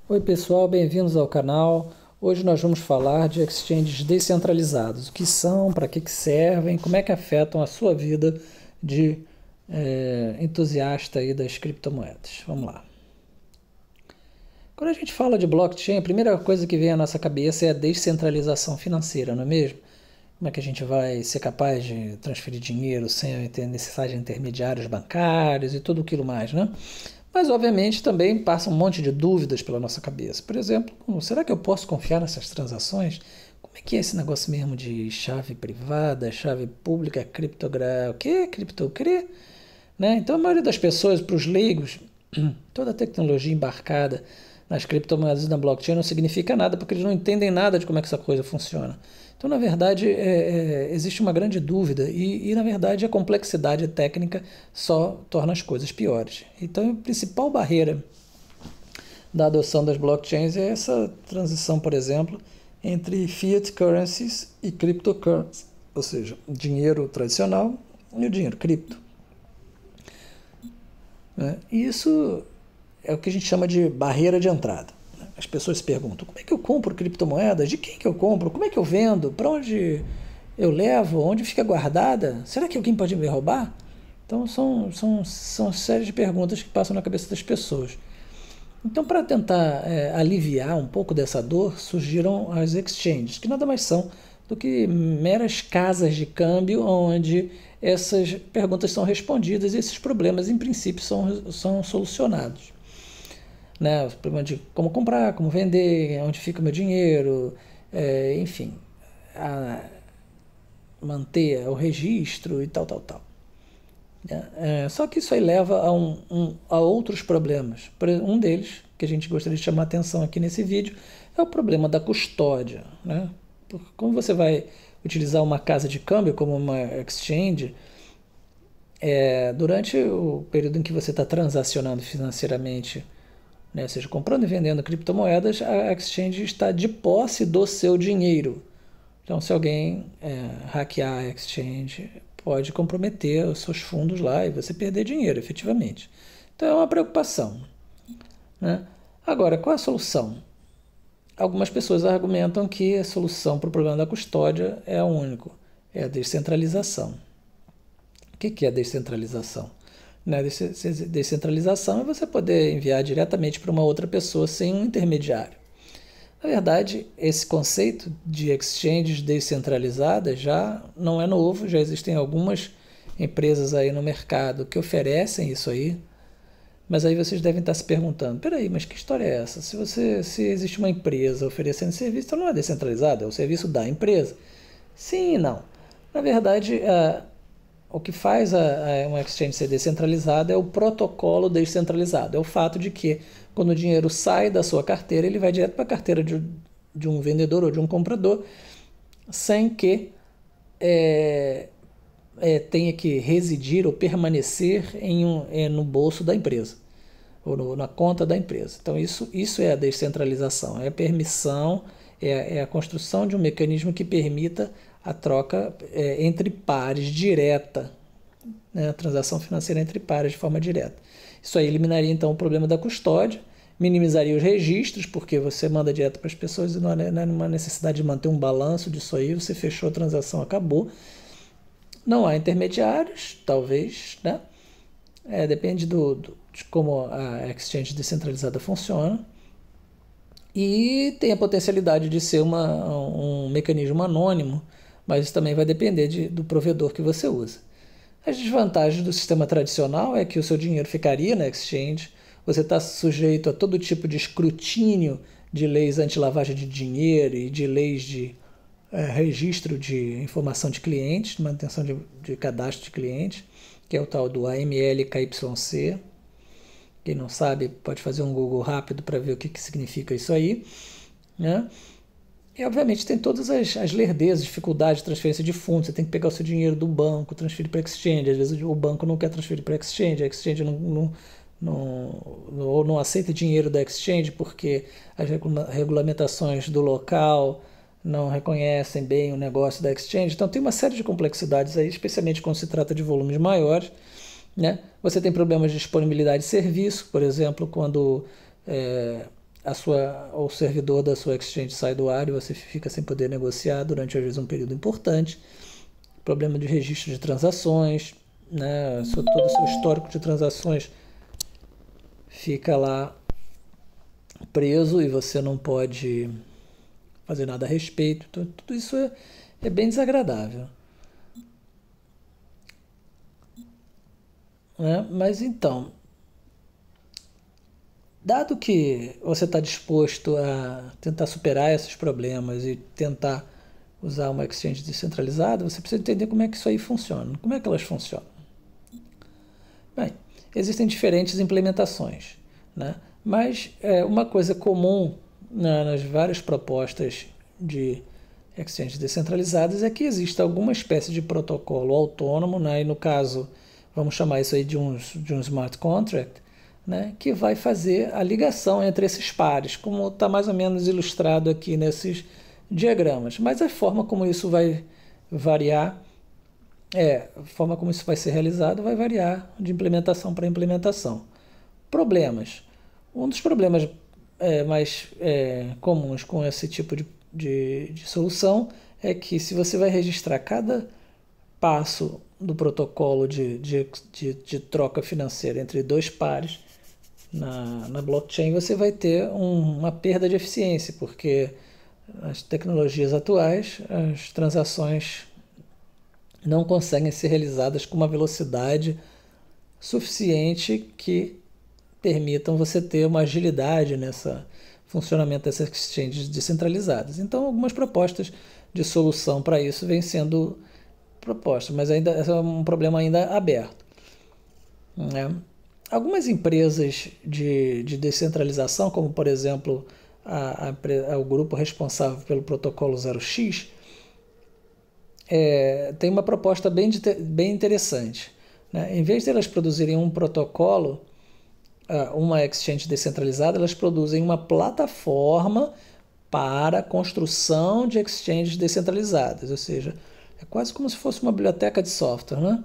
Oi pessoal, bem-vindos ao canal. Hoje nós vamos falar de exchanges descentralizados. O que são, para que servem, como é que afetam a sua vida de entusiasta aí das criptomoedas. Vamos lá. Quando a gente fala de blockchain, a primeira coisa que vem à nossa cabeça é a descentralização financeira, não é mesmo? Como é que a gente vai ser capaz de transferir dinheiro sem ter necessidade de intermediários bancários e tudo aquilo mais, né? Mas, obviamente, também passa um monte de dúvidas pela nossa cabeça. Por exemplo, será que eu posso confiar nessas transações? Como é que é esse negócio mesmo de chave privada, chave pública, criptografia? O que? Criptocre? Né? Então, a maioria das pessoas, para os leigos, toda a tecnologia embarcada nas criptomoedas e na blockchain não significa nada, porque eles não entendem nada de como é que essa coisa funciona. Então, na verdade, existe uma grande dúvida e, na verdade, a complexidade técnica só torna as coisas piores. Então, a principal barreira da adoção das blockchains é essa transição, por exemplo, entre fiat currencies e cryptocurrencies, ou seja, dinheiro tradicional e o dinheiro cripto. E isso é o que a gente chama de barreira de entrada. As pessoas se perguntam, como é que eu compro criptomoedas? De quem que eu compro? Como é que eu vendo? Para onde eu levo? Onde fica guardada? Será que alguém pode me roubar? Então são séries de perguntas que passam na cabeça das pessoas. Então, para tentar aliviar um pouco dessa dor, surgiram as exchanges, que nada mais são do que meras casas de câmbio onde essas perguntas são respondidas e esses problemas, em princípio, são solucionados. Né, os problemas de como comprar, como vender, onde fica o meu dinheiro, enfim, manter o registro e tal. Só que isso aí leva a outros problemas. Um deles, que a gente gostaria de chamar a atenção aqui nesse vídeo, é o problema da custódia. Né? Porque como você vai utilizar uma casa de câmbio como uma exchange, durante o período em que você está transacionando financeiramente, né, seja comprando e vendendo criptomoedas, a exchange está de posse do seu dinheiro. Então, se alguém hackear a exchange, pode comprometer os seus fundos lá e você perder dinheiro, efetivamente. Então, é uma preocupação. Né? Agora, qual é a solução? Algumas pessoas argumentam que a solução para o problema da custódia é a única, é a descentralização. O que é a descentralização? Descentralização é você poder enviar diretamente para uma outra pessoa sem um intermediário. Na verdade, esse conceito de exchanges descentralizadas já não é novo, já existem algumas empresas aí no mercado que oferecem isso aí, mas aí vocês devem estar se perguntando, peraí, mas que história é essa? Se existe uma empresa oferecendo serviço, então não é descentralizado, é o serviço da empresa. Sim e não. Na verdade, o que faz uma exchange ser descentralizada é o protocolo descentralizado. É o fato de que, quando o dinheiro sai da sua carteira, ele vai direto para a carteira de um vendedor ou de um comprador, sem que tenha que residir ou permanecer no bolso da empresa, ou na conta da empresa. Então, isso é a descentralização, é a permissão, é a construção de um mecanismo que permita a troca entre pares direta, né, a transação financeira entre pares de forma direta. Isso aí eliminaria então o problema da custódia, minimizaria os registros, porque você manda direto para as pessoas e não há uma necessidade de manter um balanço disso aí, você fechou a transação, acabou. Não há intermediários, talvez, né? Depende de como a exchange descentralizada funciona. E tem a potencialidade de ser um mecanismo anônimo, mas isso também vai depender do provedor que você usa. As desvantagens do sistema tradicional é que o seu dinheiro ficaria na exchange, você está sujeito a todo tipo de escrutínio de leis anti-lavagem de dinheiro e de leis de registro de informação de clientes, manutenção de cadastro de clientes, que é o tal do AML-KYC. Quem não sabe pode fazer um Google rápido para ver o que significa isso aí. Né? E, obviamente, tem todas as lerdezas, dificuldades de transferência de fundos. Você tem que pegar o seu dinheiro do banco, transferir para a exchange. Às vezes o banco não quer transferir para a exchange não aceita dinheiro da exchange porque as regulamentações do local não reconhecem bem o negócio da exchange. Então, tem uma série de complexidades aí, especialmente quando se trata de volumes maiores. Né? Você tem problemas de disponibilidade de serviço, por exemplo, quando o servidor da sua exchange sai do ar e você fica sem poder negociar durante, às vezes, um período importante. Problema de registro de transações, né? Todo o seu histórico de transações fica lá preso e você não pode fazer nada a respeito. Então, tudo isso é bem desagradável, né? Mas então, dado que você está disposto a tentar superar esses problemas e tentar usar uma exchange descentralizada, você precisa entender como é que isso aí funciona. Como é que elas funcionam? Bem, existem diferentes implementações, né? Mas uma coisa comum nas várias propostas de exchanges descentralizadas é que existe alguma espécie de protocolo autônomo, né? E no caso, vamos chamar isso aí de um smart contract, né? Que vai fazer a ligação entre esses pares, como está mais ou menos ilustrado aqui nesses diagramas. Mas a forma como isso vai variar, a forma como isso vai ser realizado vai variar de implementação para implementação. Problemas. Um dos problemas mais comuns com esse tipo de solução é que se você vai registrar cada passo do protocolo de troca financeira entre dois pares na blockchain, você vai ter uma perda de eficiência, porque as tecnologias atuais, as transações não conseguem ser realizadas com uma velocidade suficiente que permitam você ter uma agilidade nessa funcionamento dessas exchanges descentralizadas. Então, algumas propostas de solução para isso vêm sendo propostas, mas ainda é um problema ainda aberto, né? Algumas empresas de descentralização, como por exemplo o grupo responsável pelo protocolo 0x, tem uma proposta bem interessante, né? Em vez de elas produzirem um protocolo, uma exchange descentralizada, elas produzem uma plataforma para a construção de exchanges descentralizadas, ou seja, é quase como se fosse uma biblioteca de software, né?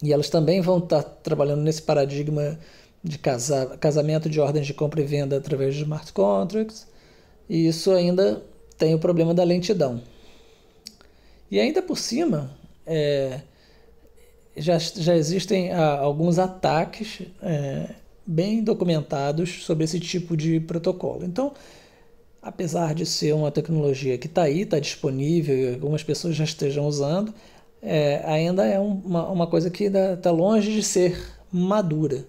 E elas também vão estar trabalhando nesse paradigma de casamento de ordens de compra e venda através de smart contracts, e isso ainda tem o problema da lentidão. E ainda por cima, já existem alguns ataques bem documentados sobre esse tipo de protocolo. Então, apesar de ser uma tecnologia que está aí, está disponível e algumas pessoas já estejam usando, ainda é uma coisa que está longe de ser madura.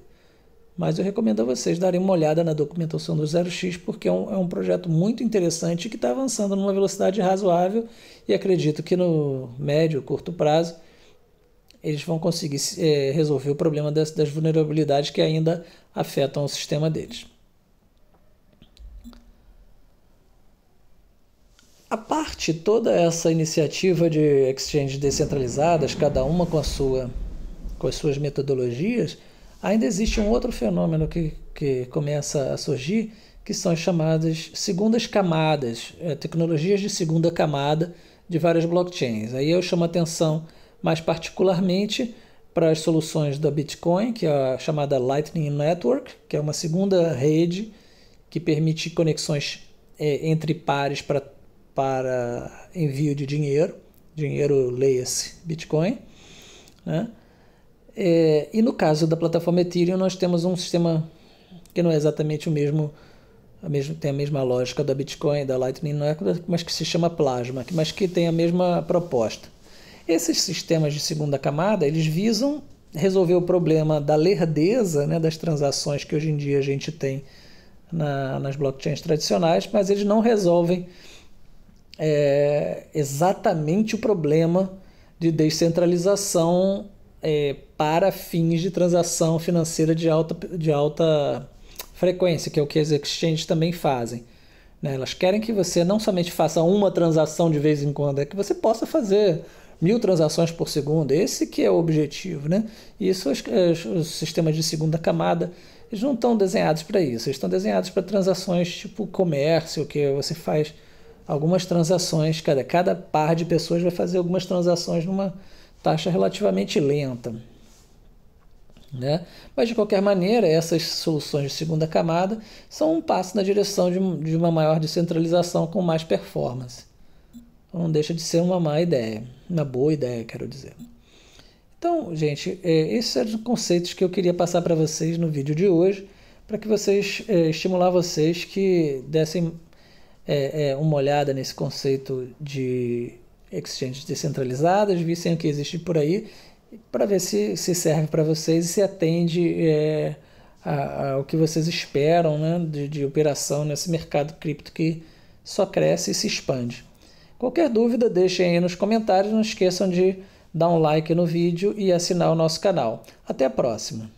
Mas eu recomendo a vocês darem uma olhada na documentação do 0x, porque é um projeto muito interessante que está avançando numa velocidade razoável e acredito que no médio, curto prazo, eles vão conseguir resolver o problema das vulnerabilidades que ainda afetam o sistema deles. A parte toda essa iniciativa de exchanges descentralizadas, cada uma com as suas metodologias, ainda existe um outro fenômeno que começa a surgir, que são as chamadas segundas camadas, tecnologias de segunda camada de várias blockchains. Aí eu chamo a atenção mais particularmente para as soluções da Bitcoin, que é a chamada Lightning Network, que é uma segunda rede que permite conexões entre pares para envio de dinheiro leia-se Bitcoin, né? E no caso da plataforma Ethereum, nós temos um sistema que não é exatamente tem a mesma lógica da Bitcoin e da Lightning Network, mas que se chama Plasma, mas que tem a mesma proposta. Esses sistemas de segunda camada, eles visam resolver o problema da lerdeza, né, das transações que hoje em dia a gente tem nas blockchains tradicionais, mas eles não resolvem exatamente o problema de descentralização para fins de transação financeira de alta frequência, que é o que as exchanges também fazem, né? Elas querem que você não somente faça uma transação de vez em quando, é que você possa fazer 1000 transações por segundo. Esse que é o objetivo, né? E isso, os sistemas de segunda camada, eles não estão desenhados para isso, eles estão desenhados para transações tipo comércio, que você faz algumas transações, cada par de pessoas vai fazer algumas transações numa taxa relativamente lenta, né? Mas, de qualquer maneira, essas soluções de segunda camada são um passo na direção de uma maior descentralização com mais performance. Então, não deixa de ser uma má ideia, uma boa ideia, quero dizer. Então, gente, esses eram os conceitos que eu queria passar para vocês no vídeo de hoje, para que vocês, estimular vocês que dessem uma olhada nesse conceito de exchanges descentralizadas, vissem o que existe por aí, para ver se serve para vocês e se atende ao que vocês esperam, né, de operação nesse mercado cripto que só cresce e se expande. Qualquer dúvida, deixem aí nos comentários. Não esqueçam de dar um like no vídeo e assinar o nosso canal. Até a próxima!